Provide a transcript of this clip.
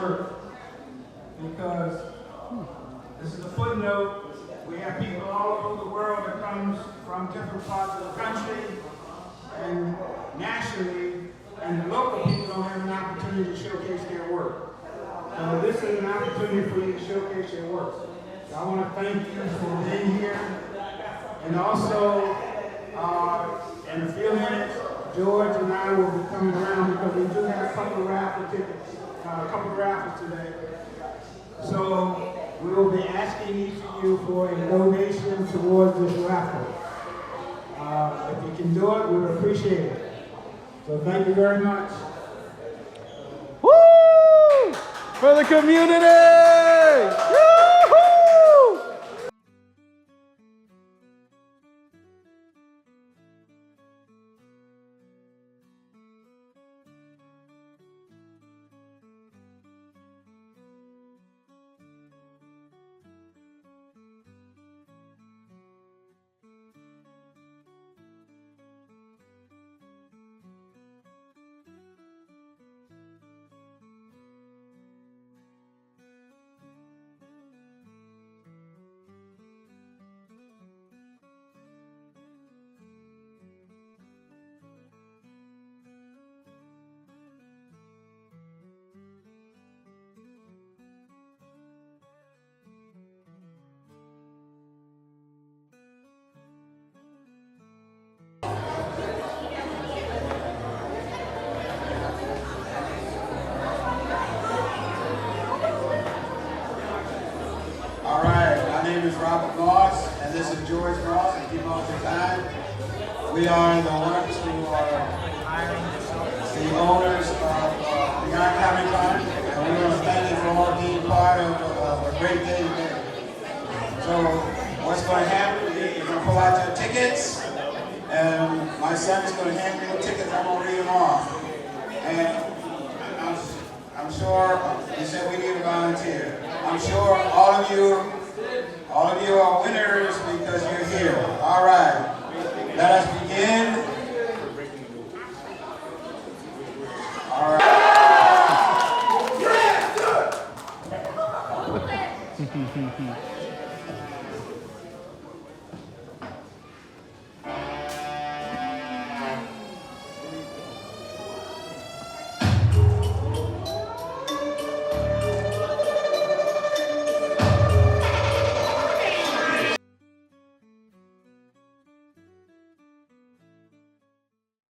work because this is a footnote. We have people all over the world that comes from different parts of the country and nationally, and the local people don't have an opportunity to showcase their work. So this is an opportunity for you to showcase your work. So I want to thank you for being here. And also, in a few minutes, George and I will be coming around because we do have a couple of raffle tickets, a couple of raffles today. So we will be asking each of you for a donation towards this raffle. If you can do it, we would appreciate it. So thank you very much. Woo! For the community! Woo-hoo! And this is George Ross and Keep Off Your Time. We are the ones who are the owners of Beyond Comic Con, and we want to thank you for all being part of a great day today. So what's going to happen is you're going to pull out your tickets, and my son is going to hand me the tickets. I'm going to read them off. And I'm sure, you said we need a volunteer. I'm sure all of you are winners because you're here. All right, let us begin.